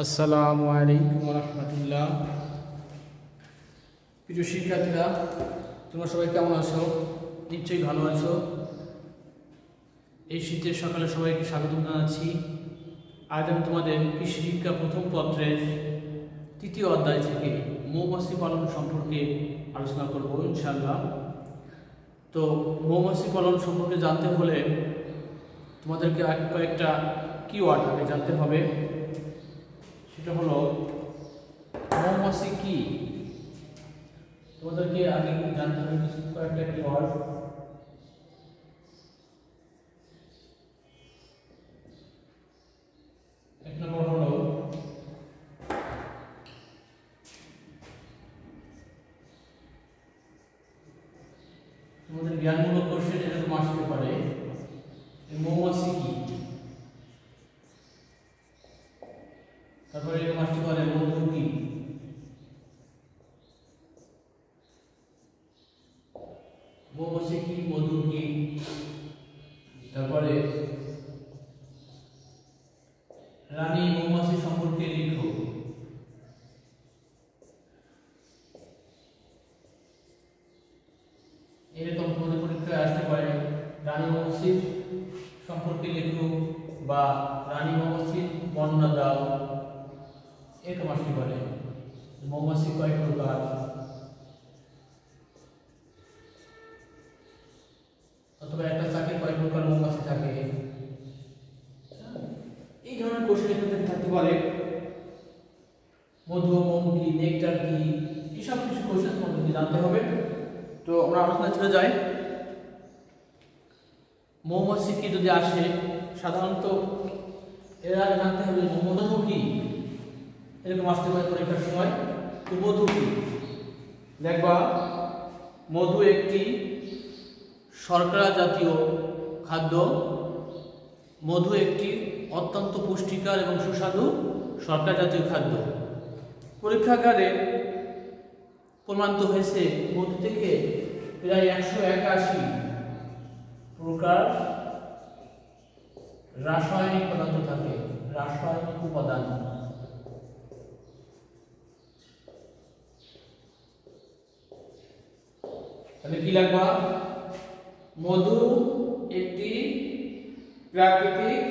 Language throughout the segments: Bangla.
আসসালামু আলাইকুম রহমতুল্লাহ। প্রিয় শিক্ষার্থীরা, তোমরা সবাই কেমন আছো? নিশ্চয়ই ভালো আছো। এই শীতের সকালে সবাইকে স্বাগত জানাচ্ছি। আজ আমি তোমাদের কৃষি শিক্ষা প্রথম পত্রের তৃতীয় অধ্যায় থেকে মৌমাছি পালন সম্পর্কে আলোচনা করব ইনশাআল্লাহ। তো মৌমাছি পালন সম্পর্কে জানতে হলে তোমাদেরকে কয়েকটা কিওয়ার্ড আগে জানতে হবে। সেটা হলো মৌমাছি কি, তোমাদেরকে আগে জানতে হবে কয়েকটা কিওয়ার্ড। এক নম্বর হলো তোমাদের জ্ঞানমূলক কোশ্চেন এরকম আসতে পারে, মৌমাছি কি। তারপরে এরকম আসতে পারে মধু কি, মৌমাছি কি, মধু কি। তারপরে রানী মৌমাছি সম্পর্কে লিখো। এরকম তোমাদের পরীক্ষায় আসতে পারে রানী মৌমাছির সম্পর্কে লিখো বা রানী মৌমাছির বর্ণনা দাও, এরকম আসতে পারে। মৌমাছি কয় প্রকার, অথবা একটা চাকে কয় প্রকার মৌমাছি থাকে, এই ধরনের কোশ্চেন এখান থাকতে পারে। মধু, মোম কি, নেকটার কি, এসব কিছু কোশ্চেন তোমাদেরকে জানতে হবে। তো আমরা আলোচনা চলে যাই। মৌমাছি কি যদি আসে, সাধারণত এর আগে জানতে হবে মধু কি, এরকম আসতে পারে পরীক্ষার সময়। তো মধু কি দেখবা, মধু একটি শর্করা জাতীয় খাদ্য। মধু একটি অত্যন্ত পুষ্টিকর এবং সুস্বাদু শর্করা জাতীয় খাদ্য। পরীক্ষাগারে প্রমাণিত হয়েছে মধু থেকে প্রায় 181 প্রকার রাসায়নিক পদার্থ থাকে, রাসায়নিক উপাদান। তাহলে কি লাগবা, মধু একটি প্রাকৃতিক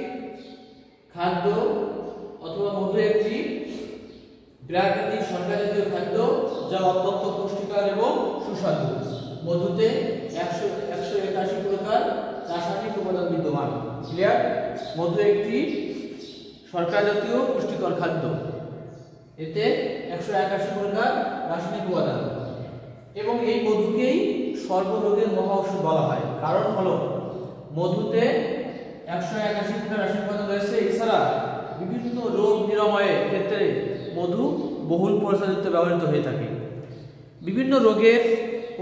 খাদ্য অথবা মধু একটি প্রাকৃতিক শর্করা জাতীয় খাদ্য যা অত্যন্ত পুষ্টিকর এবং সুস্বাদু। মধুতে 181 প্রকার রাসায়নিক উপাদান বিদ্যমান। ক্লিয়ার? মধু একটি শর্করা জাতীয় পুষ্টিকর খাদ্য, এতে 181 প্রকার রাসায়নিক উপাদান, এবং এই মধুকেই সর্বরোগের মহা ঔষধ বলা হয়। কারণ হলো মধুতে 181 প্রকার রাসায়নিক উপাদান রয়েছে। এছাড়া বিভিন্ন রোগ নিরাময়ের ক্ষেত্রে মধু বহুল প্রচলিত ব্যবহৃত হয়ে থাকে। বিভিন্ন রোগের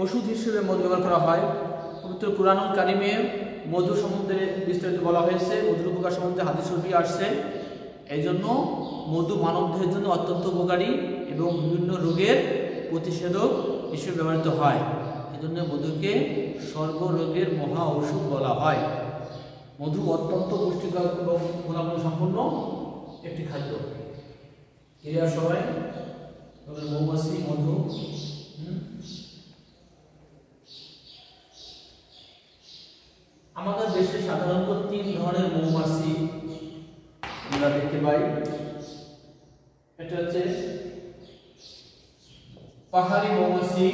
ওষুধ হিসেবে মধু ব্যবহার করা হয়। পবিত্র কুরআনুল কারিমে মধু সম্বন্ধে বিস্তারিত বলা হয়েছে, মধুর উপকার সম্বন্ধে হাদিস শরীফে আসছে। এই জন্য মধু মানবদেহের জন্য অত্যন্ত উপকারী এবং বিভিন্ন রোগের প্রতিষেধক হিসেবে ব্যবহৃত হয়। এই জন্য মধুকে সর্বরোগের মহা ঔষধ বলা হয়। মধু অত্যন্ত পুষ্টিকর এবং গুণাগুণ সম্পন্ন একটি খাদ্য। এরিয়ার সবাই মৌমাছি, মধু। আমাদের দেশে সাধারণত 3 ধরনের মৌমাছি আমরা দেখতে পাই। এটা হচ্ছে পাহাড়ি মৌমাছি,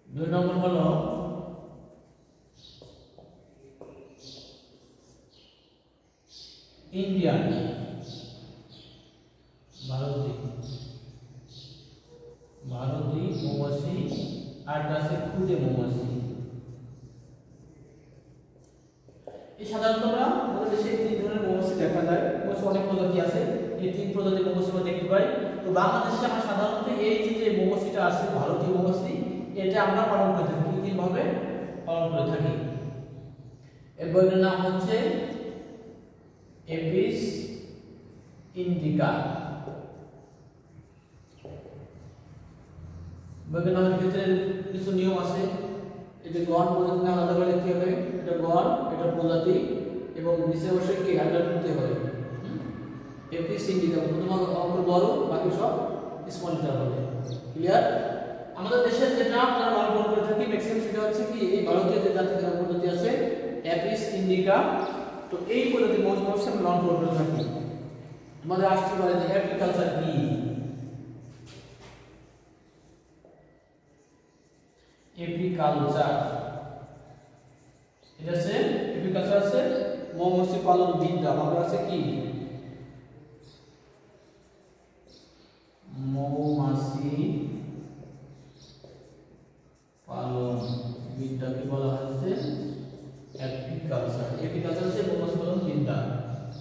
2 নম্বর হলো ইন্ডিয়ান ভারতী মৌমাছি, আর আছে খুদে মৌমাছি। এই সাধারণত আমাদের দেশে 3 ধরনের মৌমাছি দেখা যায়। মৌমাছি অনেক প্রজাতি আছে, এই 3 প্রজাতির মৌমাছি আমরা দেখতে পাই। তো বাংলাদেশে আমরা সাধারণত এই যে মৌমাছিটা আছে ভারতীয় মৌমাছি, এটা আমরা পালন করে থাকি, 3 ভাবে পালন করে থাকি। এর বৈজ্ঞানিক নাম হচ্ছে এপিস ইন্ডিকা। বৈজ্ঞানিক নামের ক্ষেত্রে কিছু নিয়ম আছে। এই যে গণ প্রজাতি নাম আলাদা করে লিখতে হবে, এটা গণ, এটা প্রজাতি, এবং নিচে বসে কি আন্ডারলাইন করতে হবে। এপিস ইন্ডিকা প্রথম অক্ষর বড়, বাকি সব স্মল লেটার হবে। ক্লিয়ার? আমাদের দেশের যেটা আমরা ব্যবহার করে থাকি ম্যাক্সিমাম সেটা হচ্ছে কি এই ভারতীয় যে জাতীয় পদ্ধতি আছে এপিস ইন্ডিকা, তো এই পদ্ধতি মোস্ট আমরা ব্যবহার করে থাকি। আমাদের আসতে পারে যে এপিকালচার কি, এপিকালচার এটা আছে, এপিকালচার আছে মৌমাছি পালন বিদ্যা, বাংলা আছে কি মৌমাছি পালন বিদ্যাকে বলা হচ্ছে এপিকালচার। এপিকালচার হচ্ছে মৌমাছি পালন বিদ্যা,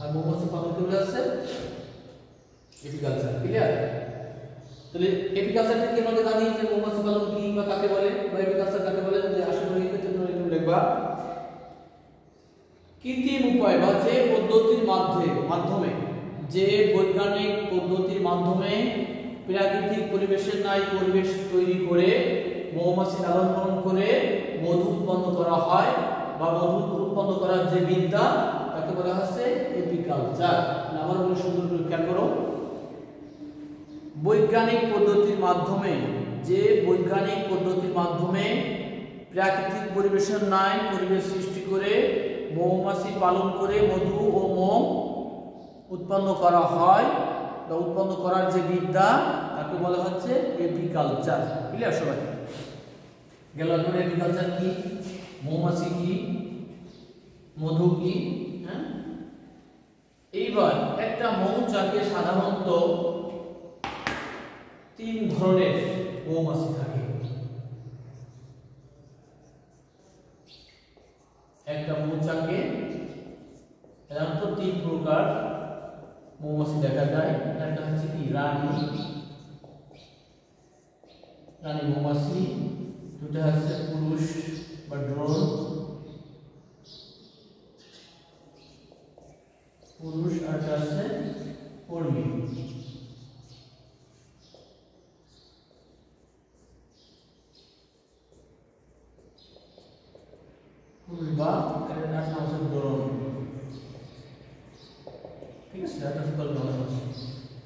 আর মৌমাছি পালন কি বলা আছে এপিকালচার। ক্লিয়ার? তাহলে এপিকালচার থেকে আমরা জানি যে মৌমাছি পালন কি বা কাকে বলে বা এপিকালচার কাকে বলে, যদি আসলে এই ক্ষেত্রে তোমরা একটু দেখবা কৃত্রিম উপায় বা যে পদ্ধতির মাধ্যমে যে বৈজ্ঞানিক পদ্ধতির মাধ্যমে প্রাকৃতিক পরিবেশের ন্যায় পরিবেশ তৈরি করে মৌমাছি লালন পালন করে মধু উৎপন্ন করা হয় বা মধু উৎপন্ন করার যে বিদ্যা তাকে বলা হচ্ছে এপিকালচার। আবার বলে সুন্দর করে খেয়াল করো, বৈজ্ঞানিক পদ্ধতির মাধ্যমে যে বৈজ্ঞানিক পদ্ধতির মাধ্যমে প্রাকৃতিক পরিবেশের ন্যায় পরিবেশ সৃষ্টি করে মৌমাছি পালন করে মধু ও মোম উৎপন্ন করা হয় বা উৎপন্ন করার যে বিদ্যা তাকে বলা হচ্ছে এপিকালচার। ক্লিয়ার সবাই? গেল এখন এপিকালচার কি, মৌমাছি কি, মধু কি। হ্যাঁ, এইবার একটা মৌচাকে সাধারণত 3 ধরনের মৌমাছি থাকে। একটা মৌচাকে সাধারণত 3 প্রকার মৌমাছি দেখা যায়। একটা হচ্ছে কি রানী মৌমাছি, দুটো হচ্ছে পুরুষ বা ড্রোন, পুরুষ, আর একটা আছে কর্মী। বা এর নাম হচ্ছে ড্রোন। ঠিক আছে, এটা কল্পনা করো।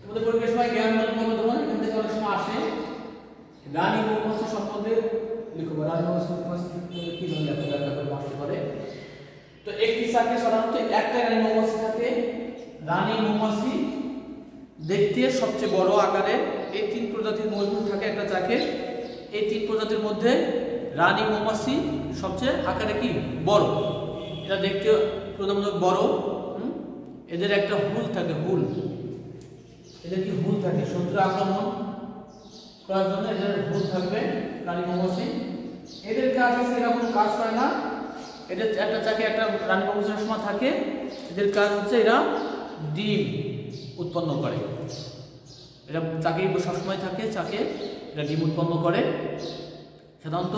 তোমাদের পরীক্ষার সময় জ্ঞান বলবো তোমার এখান থেকে অনেক সময় আসে রানী মৌমাছি সম্বন্ধে লিখবো। রানী মৌমাছি কি ধরনের ব্যাখ্যা করে আসতে পারে। তো একটি চাকে সাধারণত একটা রানী মৌমাছি থাকে। রানী মৌমাছি দেখতে সবচেয়ে বড় আকারে, এই 3 প্রজাতির মৌমাছি থাকে একটা চাকে। এই 3 প্রজাতির মধ্যে রানী মৌমাছি সবচেয়ে আকারে কি বড়, এটা দেখতে তুলনামূলক বড়। এদের একটা হুল থাকে, এদের কি হুল থাকে শত্রু আক্রমণ করার জন্য এদের হুল থাকবে রানী মৌমাছি। এদের কাজ হচ্ছে এরা কোনো কাজ করে না, এদের একটা চাকে একটা রানী মৌমাছির সময় থাকে, এদের কাজ হচ্ছে এরা ডিম উৎপন্ন করে। এরা চাকে সবসময় থাকে, চাকে এরা ডিম উৎপন্ন করে। সাধারণত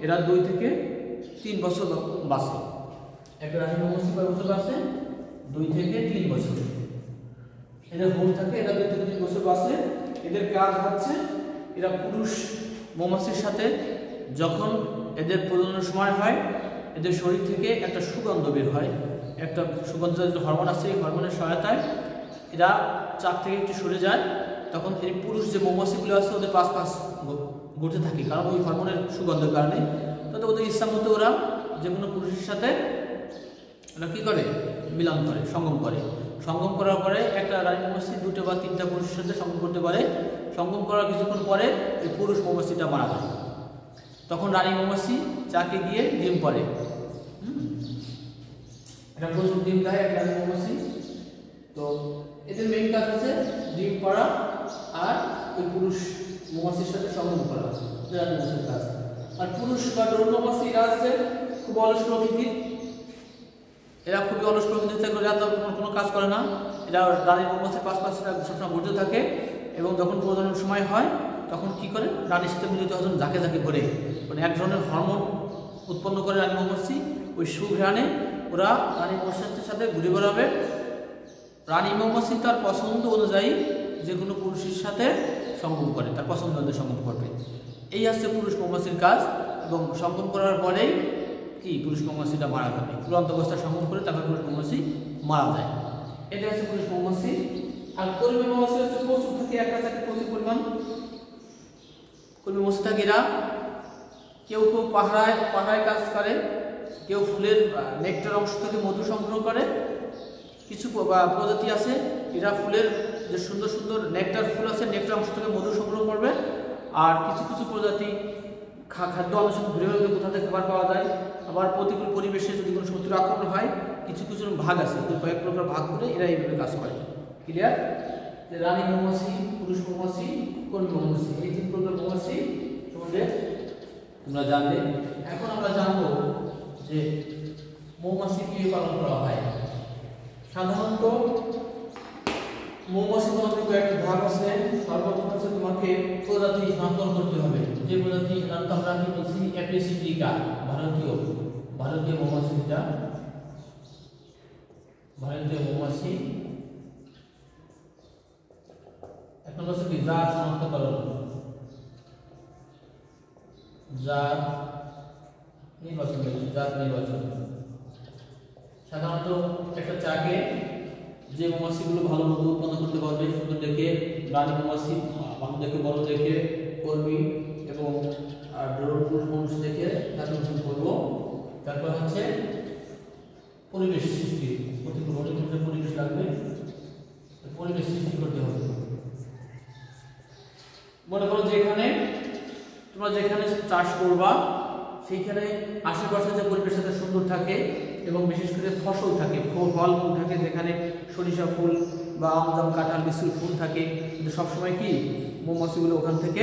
এরা 2 থেকে 3 বছর বাঁচে। একটা রানী মৌমাছি কয় বছর বাঁচে? 2 থেকে 3 বছর। এদের হুল থাকে, এরা 2 থেকে 3 বছর বাঁচে। এদের কাজ হচ্ছে এরা পুরুষ মৌমাছির সাথে যখন এদের প্রজননের সময় হয়, এদের শরীর থেকে একটা সুগন্ধ বের হয়, একটা সুগন্ধ হরমোন আছে, এই হরমোনের সহায়তায় এরা চাক থেকে একটু সরে যায়। তখন এই পুরুষ যে মৌমাছিগুলো আছে ওদের পাশ ঘুরতে থাকে, কারণ ওই হরমোনের সুগন্ধের কারণে। তাতে ওদের ইচ্ছা মতো ওরা যে কোনো পুরুষের সাথে ওরা কি করে মিলন করে, সঙ্গম করে। সঙ্গম করার পরে একটা রানী মৌমাছি 2টা বা 3টা পুরুষের সাথে সঙ্গম করতে পারে। সঙ্গম করার কিছুক্ষণ পরে এই পুরুষ মৌমাছিটা মারা যায়। তখন রানী মৌমাছি চাকে গিয়ে ডিম পাড়ে। এটা প্রচুর ডিম দেয় এক রানী মৌমাছি। তো এদের মেইন কাজ হচ্ছে ডিম পাড়া আর ওই পুরুষ মৌমাছির সাথে সঙ্গম করা, রানী মৌমাছির কাজ। আর পুরুষ বা ড্রোন মৌমাছি এরা হচ্ছে খুব অলস প্রকৃতির, এরা খুবই অলস প্রকৃতির থেকে এরা তো কোনো কাজ করে না। এরা রানী মৌমাছির পাশে সবসময় ঘুরতে থাকে এবং যখন প্রজননের সময় হয় তখন কি করে রানীর সাথে মিলিত হওয়ার জন্য ঝাঁকে ঝাঁকে ঘোরে, মানে এক ধরনের হরমোন উৎপন্ন করে রানী মৌমাছি। ওই সুঘ্রাণে ওরা রানী মৌমাছির সাথে ঘুরে বেড়াবে। রানী মৌমাছি তার পছন্দ অনুযায়ী যে কোনো পুরুষের সাথে সঙ্গম করে, তার পছন্দ অনুযায়ী সঙ্গম করবে। এই হচ্ছে পুরুষ মৌমাছির কাজ। এবং সঙ্গম করার পরেই কি পুরুষ মৌমাছিটা মারা যাবে। উড়ন্ত অবস্থায় সংগ্রহ করে তারপর পুরুষ মৌমাছি মারা যায়। এটা হচ্ছে পুরুষ মৌমাছি। আর কর্মী মৌমাছি হচ্ছে প্রচুর থাকে, একটা থাকে প্রচুর পরিমাণ কর্মী মৌমাছি থাকে। এরা কেউ কেউ পাহাড়ায় কাজ করে, কেউ ফুলের নেকটার অংশ থেকে মধু সংগ্রহ করে। কিছু প্রজাতি আছে এরা ফুলের যে সুন্দর সুন্দর নেকটার ফুল আছে নেকটার অংশ থেকে মধু সংগ্রহ করবে। আর কিছু কিছু প্রজাতি খাদ্য আলোচনা ঘুরে ঘুরে কোথা থেকে খাবার পাওয়া যায়। আবার প্রতিকূল পরিবেশে যদি কোনো শত্রু আক্রমণ হয় কিছু কিছু ভাগ আছে, কয়েক প্রকার ভাগ করে এরা এইভাবে কাজ করে। ক্লিয়ার? যে রানী মৌমাছি, পুরুষ মৌমাছি, কর্মী মৌমাছি, এই 3 প্রকার মৌমাছি সম্বন্ধে তোমরা জানলে। এখন আমরা জানবো যে মৌমাছি কিভাবে পালন করা হয়। সাধারণত মৌমাছির মধ্যে কয়েকটি ভাগ আছে। সর্বপ্রথম হচ্ছে তোমাকে প্রজাতি নামকরণ করতে হবে। যে প্রজাতি সাধারণত আমরা কি বলছি অ্যাপিস ইন্ডিকা, ভারতীয় মৌমাছি, যেটা ভারতীয় মৌমাছি। এক নম্বর হচ্ছে কি জাত শনাক্তকরণ, জাত নির্বাচন। সাধারণত একটা চাকে যে মৌমাছিগুলো ভালো মধু উৎপন্ন করতে পারবে সুন্দর দেখে রানী মৌমাছি, ভালো দেখে বড় দেখে কর্মী এবং পুরুষ মৌমাছি দেখে তাকে উৎপন্ন করবো। তারপর হচ্ছে পরিবেশ সৃষ্টি, পরিবেশ লাগবে, পরিবেশ সৃষ্টি করতে হবে। মনে করো তোমরা যেখানে চাষ করবা সেইখানে আশেপাশে যে পরিবেশ সুন্দর থাকে এবং বিশেষ করে ফসল থাকে, ফল ফুল থাকে, যেখানে সরিষা ফুল বা আম জাম কাঁঠাল লিচুর ফুল থাকে, কিন্তু সবসময় কি মৌমাছিগুলো ওখান থেকে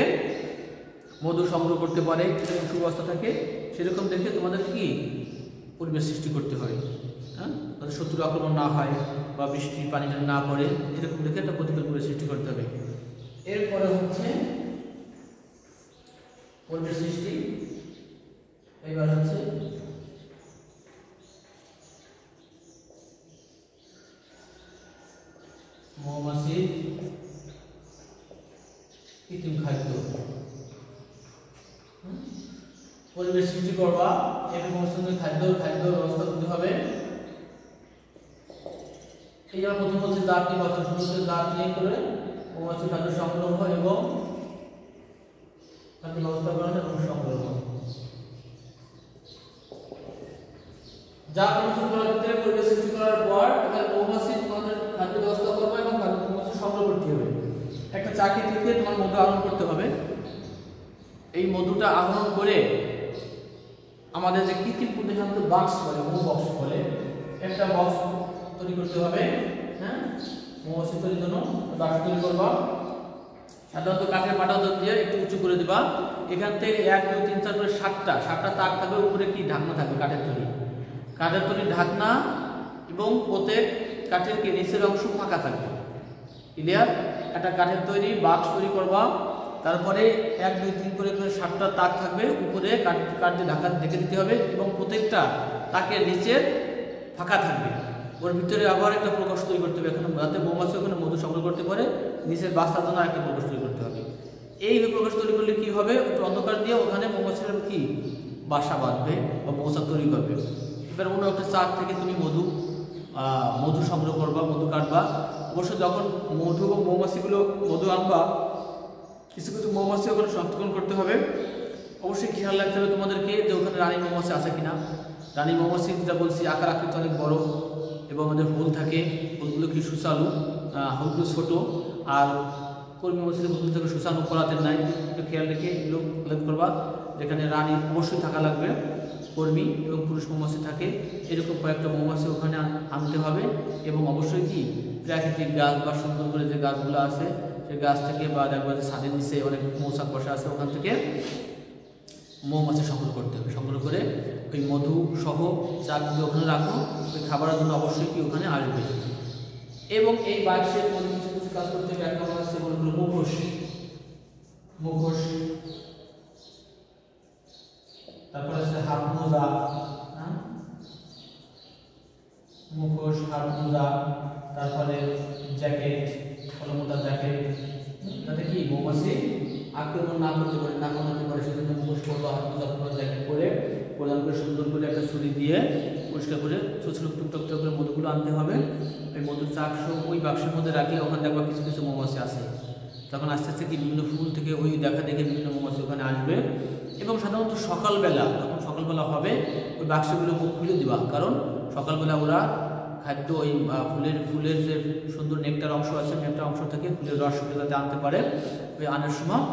মধু সংগ্রহ করতে পারে, সেরকম সুব্যবস্থা থাকে। সেরকম দেখে তোমাদের কি পরিবেশ সৃষ্টি করতে হয়, হ্যাঁ, যাতে শত্রু আক্রমণ না হয় বা বৃষ্টির পানিটা না পড়ে, এরকম দেখে একটা প্রতিকূল পরিবেশ সৃষ্টি করতে হবে। এরপরে হচ্ছে পরিবেশ সৃষ্টি। এবার হচ্ছে মৌমাছির কৃত্রিম খাদ্য। পরিবেশ সৃষ্টি করবা, এর মৌসুমী খাদ্য ব্যবস্থা করতে হবে। এই জন্য প্রথম হচ্ছে জাত নির্বাচন, সুন্দর জাত নিয়ে করে মৌমাছির খাদ্য সংগ্রহ এবং খাদ্য ব্যবস্থাপনা এবং সংগ্রহ। জাত নির্বাচন করার ক্ষেত্রে পরিবেশ সৃষ্টি করার পর এবার মৌমাছির তোমাদের খাদ্য ব্যবস্থা করবে এবং খাদ্য মৌমাছি সংগ্রহ করতে হবে। একটা চাকি থেকে তোমার মধু আহরণ করতে হবে। এই মধুটা আহরণ করে আমাদের যে কৃত্রিম প্রতিখান্ত বাক্স বলে, মৌ বক্স বলে, একটা বক্স তৈরি করতে হবে। হ্যাঁ, মৌমাছি তৈরির জন্য বাক্স তৈরি করবা। সাধারণত কাঠের পাটা দিয়ে একটু উঁচু করে দিবা। এখান থেকে 1 2 3 4 করে 7টা তাক থাকবে, উপরে কি ঢাকনা থাকবে, কাঠের তৈরি ঢাকনা, এবং প্রত্যেক কাঠের কি নিচের অংশ ফাঁকা থাকবে। ক্লিয়ার? একটা কাঠের তৈরি বাক্স তৈরি করবা। তারপরে 1 2 3 করে 7টা তাক থাকবে, উপরে কাঠ দিয়ে ঢাকা ঢেকে দিতে হবে এবং প্রত্যেকটা তাকের নিচে ফাঁকা থাকবে। ওর ভিতরে আবার একটা প্রকোষ্ঠ তৈরি করতে হবে, এখানে যাতে মৌমাছি ওখানে মধু সংগ্রহ করতে পারে। নিচের বাস্তার জন্য একটা প্রকোষ্ঠ তৈরি করতে হবে। এই প্রকোষ্ঠ তৈরি করলে কি হবে, একটু অন্ধকার দিয়ে ওখানে মৌমাছিরা কি বাসা বাঁধবে বা মৌচা তৈরি করবে। এবার অন্য একটা চাক থেকে তুমি মধু সংগ্রহ করবা, মধু কাটবা। অবশ্য যখন মধু এবং মৌমাছিগুলো মধু আনবা, কিছু কিছু মৌমাছি ওখানে শনাক্তকরণ করতে হবে। অবশ্যই খেয়াল রাখতে হবে তোমাদেরকে যে ওখানে রানী মৌমাছি আছে কিনা। রানী মৌমাছি যেটা বলছি আকার আকৃতি অনেক বড় এবং ওদের হুল থাকে, হুলগুলো কি সুচালু, হুলগুলো ছোট। আর কর্মী মৌমাছির হুল থেকে সুচালু করাতে নাই, একটু খেয়াল রেখে এগুলো লক্ষ্য করবা। যেখানে রানী অবশ্যই থাকা লাগবে, কর্মী এবং পুরুষ মৌমাছি থাকে, এরকম কয়েকটা মৌমাছি ওখানে আনতে হবে। এবং অবশ্যই কি প্রাকৃতিক গাছ বা সুন্দর করে যে গাছগুলো আছে সেই গাছ থেকে বা দেখবা যে ছাদের নিচে অনেক মৌচাক বসা আছে, ওখান থেকে মৌমাছি সংগ্রহ করতে হবে। সংগ্রহ করে ওই মধু সহ চাক যদি ওখানে রাখো, ওই খাবারের জন্য অবশ্যই কি ওখানে আসবে। এবং এই বাক্সের মধ্যে কিছু কিছু কাজ করতে হবে। একটা আছে বলগুলো মুখোশ, তারপরে আছে হাত মোজা, মুখোশ, হাত মোজা, তারপরে জ্যাকেট, কলমোটা জ্যাকেট, যাতে কি মৌমাছি আক্রমণ না করতে পারে, না করতে পারে, সেজন্য মুখোশ পরবা, হাত মোজা পরবা, জ্যাকেট পরে প্রদান করে সুন্দর করে একটা ছুরি দিয়ে পরিষ্কার করে ছোট ছোট টুকটাক করে মধুগুলো আনতে হবে। ওই মধুর চাক ওই বাক্সের মধ্যে রাখলে ওখানে দেখবা কিছু কিছু মৌমাছি আসে। তখন আস্তে আস্তে কি বিভিন্ন ফুল থেকে ওই দেখা দেখে বিভিন্ন মৌমাছি ওখানে আসবে। এবং সাধারণত সকালবেলা, যখন সকালবেলা হবে ওই বাক্সগুলো মুখ খুলে দিবা, কারণ সকালবেলা ওরা খাদ্য ওই ফুলের যে সুন্দর নেকটার অংশ আছে, নেকটার অংশ থেকে ফুলের রসগুলো যাতে আনতে পারে। ওই আনার সময়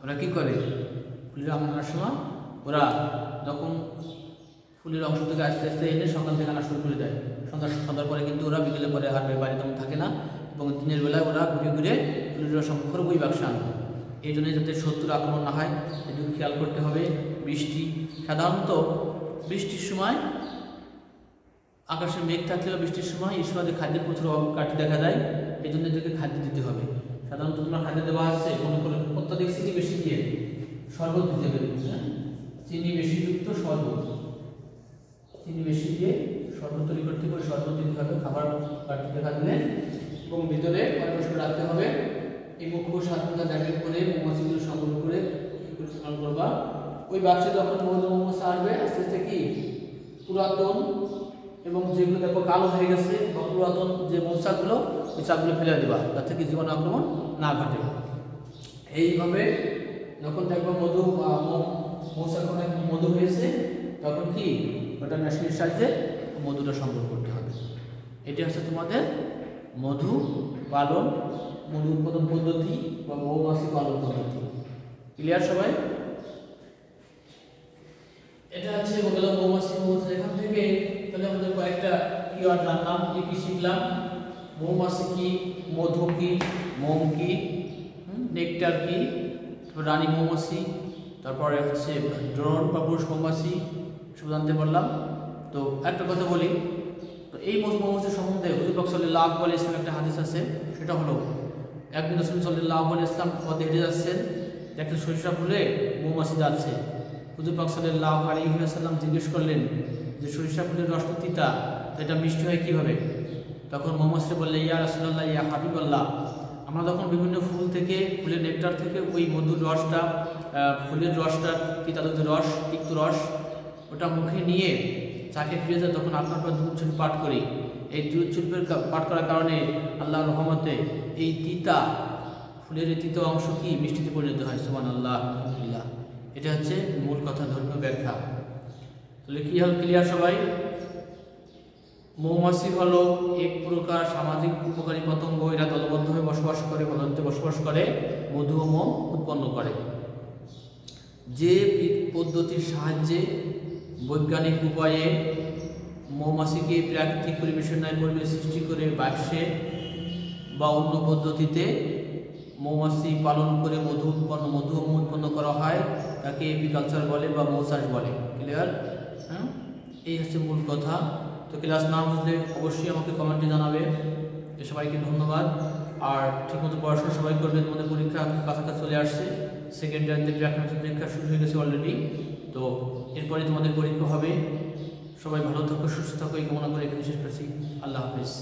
ওরা কী করে, ফুলের আনার সময় ওরা যখন ফুলের অংশ থেকে আস্তে আস্তে এনে সকাল থেকে আনা শুরু করে দেয়। সন্ধ্যার পরে কিন্তু ওরা বিকেলে পরে আর বাড়ি তেমন থাকে না, এবং দিনের বেলায় ওরা ঘুরে ঘুরে ফুলের রস সংগ্রহ করে ওই বাক্সে আনবে। এই জন্য যাতে শত্রুর আক্রমণ না হয় এটুকু খেয়াল করতে হবে। বৃষ্টি, সাধারণত বৃষ্টির সময় আকাশে মেঘ থাকলেও বৃষ্টির সময় এই সময় খাদ্যের প্রচুর ঘাটতি দেখা যায়। এই জন্য এদেরকে খাদ্য দিতে হবে। সাধারণত তোমার খাদ্য দেওয়া আছে মনে করলে অত্যাধিক চিনি বেশি দিয়ে শরবত দিতে হবে, চিনি বেশিযুক্ত শরবত, চিনি বেশি দিয়ে শরবত তৈরি করতে হবে, শরবত দিতে হবে খাবার ঘাটতি দেখা দিলে। এবং ভিতরে পরিবেশন রাখতে হবে। এই মুখ্য সাতটা জায়গায় করে মৌমাছিগুলো সংগ্রহ করে পরিচালনা করবা। ওই বাক্সে যখন মৌমাছি আসবে আস্তে আস্তে কি পুরাতন এবং যেগুলো দেখো কালো হয়ে গেছে বা পুরাতন যে মৌচাকগুলো, ওই চাকগুলো ফেলে দেবা যাতে কি জীবাণু আক্রমণ না ঘটে। এইভাবে যখন দেখবো মৌচাক অনেক মধু হয়েছে তখন কি ওটা মেশিনের সাহায্যে মধুটা সংগ্রহ করতে হবে। এটি হচ্ছে তোমাদের মধু পালন, মধু উৎপাদন পদ্ধতি বা মৌমাছি পালন পদ্ধতি। ক্লিয়ার সবাই? এটা হচ্ছে মৌমাছি। এখান থেকে তাহলে আমাদের কয়েকটা কিওয়ার্ড জানলাম, কি শিখলাম। মৌমাছি কি, মধু কি, মোম কি, নেকটার কি, রানী মৌমাছি, তারপরে হচ্ছে ড্রোন বা পুরুষ মৌমাছি, সব জানতে পারলাম। তো একটা কথা বলি, তো এই মৌমাছি সম্বন্ধে হুজুর পাক সাল্লাল্লাহু আলাইহি ওয়াসাল্লাম একটা হাদিস আছে, সেটা হলো একদিন রাসূল সাল্লাল্লাহু আলাইহি ওয়াসাল্লাম পথে হেঁটে যাচ্ছেন, একটা সরিষা ফুলে মৌমাছি যাচ্ছে। হুজুর পাক সাল্লাল্লাহু আলাইহি ওয়াসাল্লাম জিজ্ঞেস করলেন যে সরিষা ফুলের রস তো তিতা, তো এটা মিষ্টি হয় কীভাবে? তখন মৌমাছিটা বললে, ইয়া রাসূলুল্লাহ, ইয়া হাবিবাল্লাহ, আমরা যখন বিভিন্ন ফুল থেকে, ফুলের নেকটার থেকে ওই মধুর রসটা, ফুলের রসটা, তিতাযুক্ত রস, তিক্ত রস, ওটা মুখে নিয়ে চাকে ফিরে যায়, তখন আপনার পর দুধ চুল পাঠ করি। এই দুধ চুলপের পাঠ করার কারণে আল্লাহর রহমতে এই তিতা ফুলের এই তিতা অংশ কি মিষ্টিতে পরিণত হয়। সুবহানাল্লাহ, আলহামদুলিল্লাহ। এটা হচ্ছে মূল কথা, ধর্মীয় ব্যাখ্যা। তাহলে কি হল ক্লিয়ার সবাই? মৌমাছি হলো এক প্রকার সামাজিক উপকারী পতঙ্গ। এরা দলবদ্ধভাবে বসবাস করে, বনান্তে বসবাস করে, মধু ও মোম উৎপন্ন করে। যে পদ্ধতির সাহায্যে বৈজ্ঞানিক উপায়ে মৌমাছিকে প্রাকৃতিক পরিবেশের ন্যায় পরিবেশ সৃষ্টি করে বাক্সে বা অন্য পদ্ধতিতে মৌমাছি পালন করে মধু ও মোম উৎপন্ন করা হয়, তাকে এপিকালচার বলে বা মৌচাষ বলে। ক্লিয়ার? হ্যাঁ, এই হচ্ছে মূল কথা। তো ক্লাস না বুঝলে অবশ্যই আমাকে কমেন্টে জানাবে। সবাইকে ধন্যবাদ। আর ঠিকমতো পড়াশোনা সবাই করবে। তোমাদের পরীক্ষা কাছাকাছি চলে আসছে, সেকেন্ড ইয়ারতে প্রাক্টিস পরীক্ষা শুরু হয়ে গেছে অলরেডি। তো এরপরে তোমাদের পরীক্ষা হবে। সবাই ভালো থাকো, সুস্থ থাকো, এই কামনা করে এখানে শেষ করছি। আল্লাহ হাফিজ।